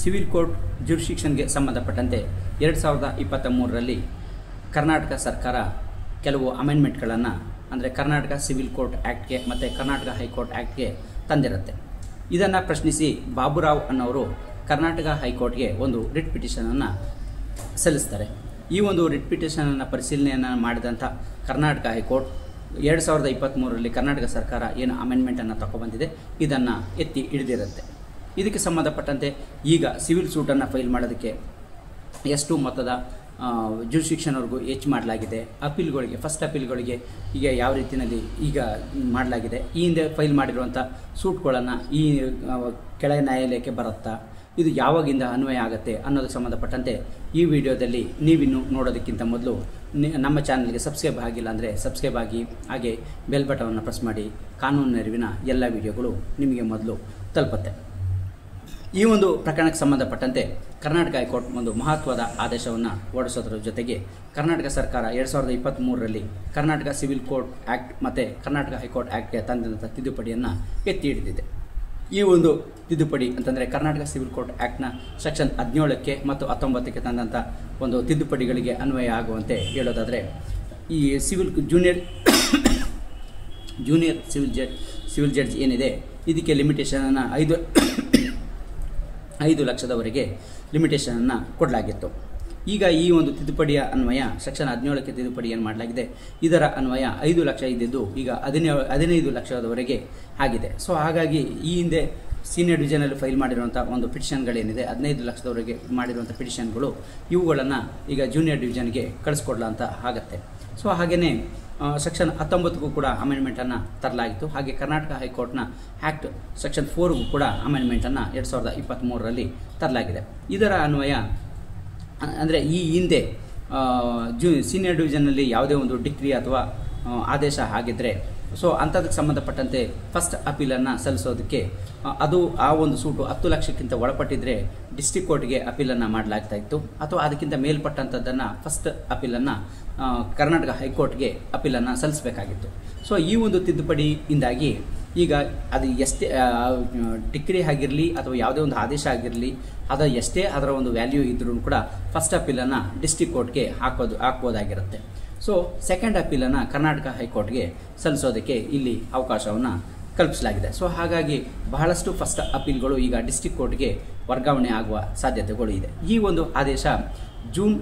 Civil court ಜ್ಯೂರಿಸ್ಡಿಕ್ಷನ್ಗೆ ಸಂಬಂಧಪಟ್ಟಂತೆ 2023ರಲ್ಲಿ ಕರ್ನಾಟಕ ಸರ್ಕಾರ ಕೆಲವು ಅಮೆಂಡ್ಮೆಂಟ್ಗಳನ್ನು ಅಂದರೆ ಕರ್ನಾಟಕ ಸಿವಿಲ್ ಕೋರ್ಟ್ ಆ್ಯಕ್ಟ್ಗೆ ಮತ್ತು ಕರ್ನಾಟಕ ಹೈಕೋರ್ಟ್ ಆ್ಯಕ್ಟ್ಗೆ ತಂದಿರುತ್ತೆ. ಇದನ್ನು ಪ್ರಶ್ನಿಸಿ ಬಾಬುರಾವ್ ಅನ್ನೋರು ಕರ್ನಾಟಕ ಹೈಕೋರ್ಟ್ಗೆ ಒಂದು ರಿಟ್ ಪಿಟಿಷನನ್ನು ಸಲ್ಲಿಸ್ತಾರೆ. ಈ ಒಂದು ರಿಟ್ ಪಿಟಿಷನನ್ನು ಪರಿಶೀಲನೆಯನ್ನು ಮಾಡಿದಂಥ ಕರ್ನಾಟಕ ಹೈಕೋರ್ಟ್ 2023ರಲ್ಲಿ ಕರ್ನಾಟಕ ಸರ್ಕಾರ ಏನು ಅಮೆಂಡ್ಮೆಂಟನ್ನು ತಗೊಬಂದಿದೆ ಇದನ್ನು ಎತ್ತಿ ಹಿಡಿದಿರುತ್ತೆ. ಇದಕ್ಕೆ ಸಂಬಂಧಪಟ್ಟಂತೆ ಈಗ ಸಿವಿಲ್ ಸೂಟನ್ನು ಫೈಲ್ ಮಾಡೋದಕ್ಕೆ ಎಷ್ಟು ಮೊತ್ತದ ಜ್ಯೂರಿಸ್ಡಿಕ್ಷನ್ವರೆಗೂ ಹೆಚ್ಚು ಮಾಡಲಾಗಿದೆ, ಅಪೀಲ್ಗಳಿಗೆ ಫಸ್ಟ್ ಅಪೀಲ್ಗಳಿಗೆ ಈಗ ಯಾವ ರೀತಿಯಲ್ಲಿ ಈಗ ಮಾಡಲಾಗಿದೆ, ಈ ಹಿಂದೆ ಫೈಲ್ ಮಾಡಿರುವಂಥ ಸೂಟ್ಗಳನ್ನು ಈ ಕೆಳ ನ್ಯಾಯಾಲಯಕ್ಕೆ ಬರುತ್ತಾ, ಇದು ಯಾವಾಗಿಂದ ಅನ್ವಯ ಆಗುತ್ತೆ ಅನ್ನೋದಕ್ಕೆ ಸಂಬಂಧಪಟ್ಟಂತೆ ಈ ವಿಡಿಯೋದಲ್ಲಿ ನೀವಿನ್ನು ನೋಡೋದಕ್ಕಿಂತ ಮೊದಲು ನಮ್ಮ ಚಾನಲ್ಗೆ ಸಬ್ಸ್ಕ್ರೈಬ್ ಆಗಿಲ್ಲ ಅಂದರೆ ಸಬ್ಸ್ಕ್ರೈಬ್ ಆಗಿ, ಹಾಗೆ ಬೆಲ್ ಬಟನನ್ನು ಪ್ರೆಸ್ ಮಾಡಿ. ಕಾನೂನು ನೆರವಿನ ಎಲ್ಲ ವಿಡಿಯೋಗಳು ನಿಮಗೆ ಮೊದಲು ತಲುಪುತ್ತೆ. ಈ ಒಂದು ಪ್ರಕರಣಕ್ಕೆ ಸಂಬಂಧಪಟ್ಟಂತೆ ಕರ್ನಾಟಕ ಹೈಕೋರ್ಟ್ ಒಂದು ಮಹತ್ವದ ಆದೇಶವನ್ನು ಹೊರಡಿಸೋದ್ರ ಜೊತೆಗೆ ಕರ್ನಾಟಕ ಸರ್ಕಾರ 2023ರಲ್ಲಿ ಕರ್ನಾಟಕ ಸಿವಿಲ್ ಕೋರ್ಟ್ ಆ್ಯಕ್ಟ್ ಮತ್ತು ಕರ್ನಾಟಕ ಹೈಕೋರ್ಟ್ ಆ್ಯಕ್ಟ್ಗೆ ತಂದಂಥ ತಿದ್ದುಪಡಿಯನ್ನು ಎತ್ತಿ ಹಿಡಿದಿದೆ. ಈ ಒಂದು ತಿದ್ದುಪಡಿ ಅಂತಂದರೆ ಕರ್ನಾಟಕ ಸಿವಿಲ್ ಕೋರ್ಟ್ ಆ್ಯಕ್ಟ್ನ ಸೆಕ್ಷನ್ 17ಕ್ಕೆ ಮತ್ತು 19ಕ್ಕೆ ತಂದಂಥ ಒಂದು ತಿದ್ದುಪಡಿಗಳಿಗೆ ಅನ್ವಯ ಆಗುವಂತೆ ಹೇಳೋದಾದರೆ, ಈ ಜೂನಿಯರ್ ಸಿವಿಲ್ ಜಡ್ಜ್ ಏನಿದೆ ಇದಕ್ಕೆ ಲಿಮಿಟೇಷನನ್ನು 5 ಲಕ್ಷದವರೆಗೆ ಲಿಮಿಟೇಷನನ್ನು ಕೊಡಲಾಗಿತ್ತು. ಈಗ ಈ ಒಂದು ತಿದ್ದುಪಡಿಯ ಅನ್ವಯ ಸೆಕ್ಷನ್ 17ಕ್ಕೆ ತಿದ್ದುಪಡಿ ಏನು ಮಾಡಲಾಗಿದೆ, ಇದರ ಅನ್ವಯ 5 ಲಕ್ಷ ಇದ್ದಿದ್ದು ಈಗ 15 ಲಕ್ಷದವರೆಗೆ ಆಗಿದೆ. ಸೊ ಹಾಗಾಗಿ ಈ ಹಿಂದೆ ಸೀನಿಯರ್ ಡಿವಿಷನಲ್ಲಿ ಫೈಲ್ ಮಾಡಿರುವಂಥ ಒಂದು ಪಿಟಿಷನ್ಗಳೇನಿದೆ 15 ಲಕ್ಷದವರೆಗೆ ಮಾಡಿರುವಂಥ ಪಿಟಿಷನ್ಗಳು ಇವುಗಳನ್ನು ಈಗ ಜೂನಿಯರ್ ಡಿವಿಷನ್ಗೆ ಕಳಿಸ್ಕೊಡ್ಲಾ ಅಂತ ಆಗುತ್ತೆ. ಸೊ ಹಾಗೆಯೇ ಸೆಕ್ಷನ್ 19ಗೂ ಕೂಡ ಅಮೆಂಡ್ಮೆಂಟನ್ನು ತರಲಾಗಿತ್ತು. ಹಾಗೆ ಕರ್ನಾಟಕ ಹೈಕೋರ್ಟ್ನ ಆ್ಯಕ್ಟ್ ಸೆಕ್ಷನ್ 4ಗೂ ಕೂಡ ಅಮೆಂಡ್ಮೆಂಟನ್ನು 2023ರಲ್ಲಿ ತರಲಾಗಿದೆ. ಇದರ ಅನ್ವಯ ಅಂದರೆ ಈ ಹಿಂದೆ ಸೀನಿಯರ್ ಡಿವಿಷನ್ನಲ್ಲಿ ಯಾವುದೇ ಒಂದು ಡಿಗ್ರಿ ಅಥವಾ ಆದೇಶ ಆಗಿದ್ದರೆ ಸೊ ಅಂಥದಕ್ಕೆ ಸಂಬಂಧಪಟ್ಟಂತೆ ಫಸ್ಟ್ ಅಪೀಲನ್ನು ಸಲ್ಲಿಸೋದಕ್ಕೆ ಅದು ಆ ಒಂದು ಸೂಟು 10 ಲಕ್ಷಕ್ಕಿಂತ ಒಳಪಟ್ಟಿದ್ದರೆ ಡಿಸ್ಟ್ರಿಕ್ಟ್ ಕೋರ್ಟ್ಗೆ ಅಪೀಲನ್ನು ಮಾಡಲಾಗ್ತಾ ಇತ್ತು, ಅಥವಾ ಅದಕ್ಕಿಂತ ಮೇಲ್ಪಟ್ಟಂಥದ್ದನ್ನು ಫಸ್ಟ್ ಅಪೀಲನ್ನು ಕರ್ನಾಟಕ ಹೈಕೋರ್ಟ್ಗೆ ಅಪೀಲನ್ನು ಸಲ್ಲಿಸಬೇಕಾಗಿತ್ತು. ಸೊ ಈ ಒಂದು ತಿದ್ದುಪಡಿಯಿಂದಾಗಿ ಈಗ ಅದು ಎಷ್ಟೇ ಡಿಗ್ರಿ ಆಗಿರಲಿ ಅಥವಾ ಯಾವುದೇ ಒಂದು ಆದೇಶ ಆಗಿರಲಿ, ಅದು ಎಷ್ಟೇ ಅದರ ಒಂದು ವ್ಯಾಲ್ಯೂ ಇದ್ರೂ ಕೂಡ ಫಸ್ಟ್ ಅಪೀಲನ್ನು ಡಿಸ್ಟ್ರಿಕ್ಟ್ ಕೋರ್ಟ್ಗೆ ಹಾಕ್ಬೋದಾಗಿರುತ್ತೆ. ಸೊ ಸೆಕೆಂಡ್ ಅಪೀಲನ್ನು ಕರ್ನಾಟಕ ಹೈಕೋರ್ಟ್ಗೆ ಸಲ್ಲಿಸೋದಕ್ಕೆ ಇಲ್ಲಿ ಅವಕಾಶವನ್ನು ಕಲ್ಪಿಸಲಾಗಿದೆ. ಸೊ ಹಾಗಾಗಿ ಬಹಳಷ್ಟು ಫಸ್ಟ್ ಅಪೀಲ್ಗಳು ಈಗ ಡಿಸ್ಟ್ರಿಕ್ಟ್ ಕೋರ್ಟ್ಗೆ ವರ್ಗಾವಣೆ ಆಗುವ ಸಾಧ್ಯತೆಗಳು ಇದೆ. ಈ ಒಂದು ಆದೇಶ ಜೂನ್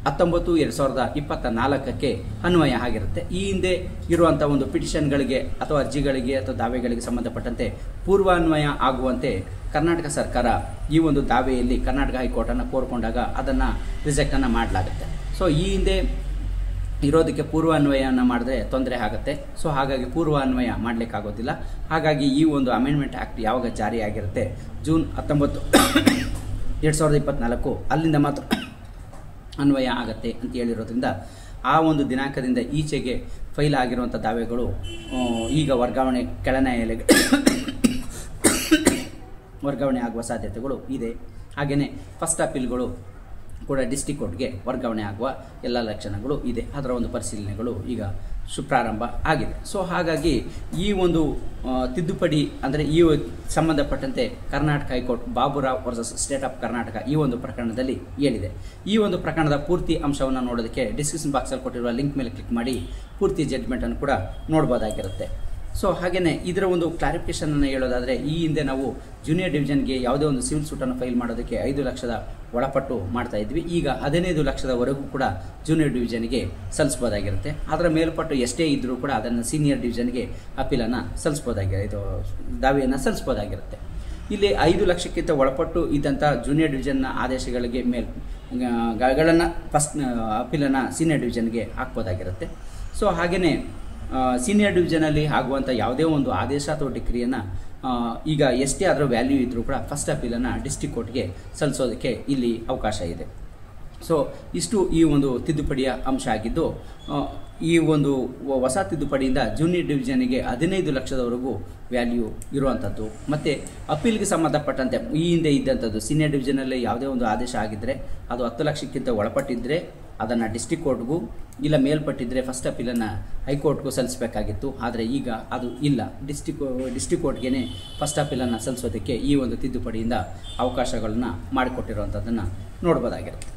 19, 2024ಕ್ಕೆ ಅನ್ವಯ ಆಗಿರುತ್ತೆ. ಈ ಹಿಂದೆ ಇರುವಂಥ ಒಂದು ಪಿಟಿಷನ್ಗಳಿಗೆ ಅಥವಾ ಅರ್ಜಿಗಳಿಗೆ ಅಥವಾ ದಾವೆಗಳಿಗೆ ಸಂಬಂಧಪಟ್ಟಂತೆ ಪೂರ್ವಾನ್ವಯ ಆಗುವಂತೆ ಕರ್ನಾಟಕ ಸರ್ಕಾರ ಈ ಒಂದು ದಾವೆಯಲ್ಲಿ ಕರ್ನಾಟಕ ಹೈಕೋರ್ಟನ್ನು ಕೋರ್ಕೊಂಡಾಗ ಅದನ್ನು ರಿಜೆಕ್ಟನ್ನು ಮಾಡಲಾಗುತ್ತೆ. ಸೊ ಈ ಹಿಂದೆ ಇರೋದಕ್ಕೆ ಪೂರ್ವಾನ್ವಯವನ್ನು ಮಾಡಿದ್ರೆ ತೊಂದರೆ ಆಗುತ್ತೆ. ಸೊ ಹಾಗಾಗಿ ಪೂರ್ವಾನ್ವಯ ಮಾಡಲಿಕ್ಕಾಗೋದಿಲ್ಲ. ಹಾಗಾಗಿ ಈ ಒಂದು ಅಮೆಂಡ್ಮೆಂಟ್ ಆ್ಯಕ್ಟ್ ಯಾವಾಗ ಜಾರಿಯಾಗಿರುತ್ತೆ ಜೂನ್ 19, 2024 ಅಲ್ಲಿಂದ ಮಾತ್ರ ಅನ್ವಯ ಆಗತ್ತೆ ಅಂತ ಹೇಳಿರೋದ್ರಿಂದ ಆ ಒಂದು ದಿನಾಂಕದಿಂದ ಈಚೆಗೆ ಫೈಲ್ ಆಗಿರುವಂಥ ದಾವೆಗಳು ಈಗ ವರ್ಗಾವಣೆ ಕೆಳ ನ್ಯಾಯಾಲಯಕ್ಕೆ ವರ್ಗಾವಣೆ ಆಗುವ ಸಾಧ್ಯತೆಗಳು ಇದೆ. ಹಾಗೆಯೇ ಫಸ್ಟ್ ಅಪೀಲ್ಗಳು ಕೂಡ ಡಿಸ್ಟ್ರಿಕ್ಟ್ ಕೋರ್ಟ್ಗೆ ವರ್ಗಾವಣೆ ಆಗುವ ಎಲ್ಲ ಲಕ್ಷಣಗಳು ಇದೆ. ಅದರ ಒಂದು ಪರಿಶೀಲನೆಗಳು ಈಗ ಪ್ರಾರಂಭ ಆಗಿದೆ. ಸೊ ಹಾಗಾಗಿ ಈ ಒಂದು ತಿದ್ದುಪಡಿ ಅಂದರೆ ಈ ಸಂಬಂಧಪಟ್ಟಂತೆ Karnataka high court Baburao versus state of Karnataka ಈ ಒಂದು ಪ್ರಕರಣದಲ್ಲಿ ಹೇಳಿದೆ. ಈ ಒಂದು ಪ್ರಕರಣದ ಪೂರ್ತಿ ಅಂಶವನ್ನು ನೋಡೋದಕ್ಕೆ ಡಿಸ್ಕ್ರಿಪ್ಷನ್ ಬಾಕ್ಸಲ್ಲಿ ಕೊಟ್ಟಿರುವ ಲಿಂಕ್ ಮೇಲೆ ಕ್ಲಿಕ್ ಮಾಡಿ ಪೂರ್ತಿ ಜಡ್ಜ್ಮೆಂಟನ್ನು ಕೂಡ ನೋಡ್ಬೋದಾಗಿರುತ್ತೆ. ಸೊ ಹಾಗೆಯೇ ಇದರ ಒಂದು ಕ್ಲಾರಿಫಿಕೇಷನನ್ನು ಹೇಳೋದಾದರೆ, ಈ ಹಿಂದೆ ನಾವು ಜೂನಿಯರ್ ಡಿವಿಷನ್ಗೆ ಯಾವುದೇ ಒಂದು ಸಿವಿಲ್ ಸೂಟನ್ನು ಫೈಲ್ ಮಾಡೋದಕ್ಕೆ 5 ಲಕ್ಷದ ಒಳಪಟ್ಟು ಮಾಡ್ತಾ ಇದ್ವಿ. ಈಗ 15 ಲಕ್ಷದವರೆಗೂ ಕೂಡ ಜೂನಿಯರ್ ಡಿವಿಷನ್ಗೆ ಸಲ್ಲಿಸ್ಬೋದಾಗಿರುತ್ತೆ. ಅದರ ಮೇಲ್ಪಟ್ಟು ಎಷ್ಟೇ ಇದ್ದರೂ ಕೂಡ ಅದನ್ನು ಸೀನಿಯರ್ ಡಿವಿಷನ್ಗೆ ಅಪೀಲನ್ನು ಇದು ದಾವೆಯನ್ನು ಸಲ್ಲಿಸ್ಬೋದಾಗಿರುತ್ತೆ. ಇಲ್ಲಿ 5 ಲಕ್ಷಕ್ಕಿಂತ ಒಳಪಟ್ಟು ಇದ್ದಂಥ ಜೂನಿಯರ್ ಡಿವಿಷನ್ನ ಆದೇಶಗಳಿಗೆ ಗಳನ್ನು ಫಸ್ಟ್ ಅಪೀಲನ್ನು ಸೀನಿಯರ್ ಡಿವಿಷನ್ಗೆ ಹಾಕ್ಬೋದಾಗಿರುತ್ತೆ. ಸೊ ಹಾಗೆಯೇ ಸೀನಿಯರ್ ಡಿವಿಷನಲ್ಲಿ ಆಗುವಂಥ ಯಾವುದೇ ಒಂದು ಆದೇಶ ಅಥವಾ ಡಿಗ್ರಿಯನ್ನು ಈಗ ಎಷ್ಟೇ ಅದರ ವ್ಯಾಲ್ಯೂ ಇದ್ದರೂ ಕೂಡ ಫಸ್ಟ್ ಅಪೀಲನ್ನು ಡಿಸ್ಟ್ರಿಕ್ಟ್ ಕೋರ್ಟ್ಗೆ ಸಲ್ಲಿಸೋದಕ್ಕೆ ಇಲ್ಲಿ ಅವಕಾಶ ಇದೆ. ಸೊ ಇಷ್ಟು ಈ ಒಂದು ತಿದ್ದುಪಡಿಯ ಅಂಶ ಆಗಿದ್ದು, ಈ ಒಂದು ಹೊಸ ತಿದ್ದುಪಡಿಯಿಂದ ಜೂನಿಯರ್ ಡಿವಿಷನ್ಗೆ 15 ಲಕ್ಷದವರೆಗೂ ವ್ಯಾಲ್ಯೂ ಇರುವಂಥದ್ದು. ಮತ್ತು ಅಪೀಲ್ಗೆ ಸಂಬಂಧಪಟ್ಟಂತೆ ಈ ಹಿಂದೆ ಇದ್ದಂಥದ್ದು ಸೀನಿಯರ್ ಡಿವಿಷನಲ್ಲಿ ಯಾವುದೇ ಒಂದು ಆದೇಶ ಆಗಿದ್ದರೆ ಅದು 10 ಲಕ್ಷಕ್ಕಿಂತ ಒಳಪಟ್ಟಿದ್ದರೆ ಅದನ್ನು ಡಿಸ್ಟಿಕ್ ಕೋರ್ಟ್ಗೂ ಇಲ್ಲ ಮೇಲ್ಪಟ್ಟಿದ್ದರೆ ಫಸ್ಟ್ ಅಪೀಲನ್ನು ಹೈಕೋರ್ಟ್ಗೂ ಸಲ್ಲಿಸಬೇಕಾಗಿತ್ತು. ಆದರೆ ಈಗ ಅದು ಇಲ್ಲ, ಡಿಸ್ಟಿಕ್ ಕೋರ್ಟ್ಗೆ ಫಸ್ಟ್ ಅಪೀಲನ್ನು ಸಲ್ಲಿಸೋದಕ್ಕೆ ಈ ಒಂದು ತಿದ್ದುಪಡಿಯಿಂದ ಅವಕಾಶಗಳನ್ನು ಮಾಡಿಕೊಟ್ಟಿರುವಂಥದ್ದನ್ನು ನೋಡ್ಬೋದಾಗಿರುತ್ತೆ.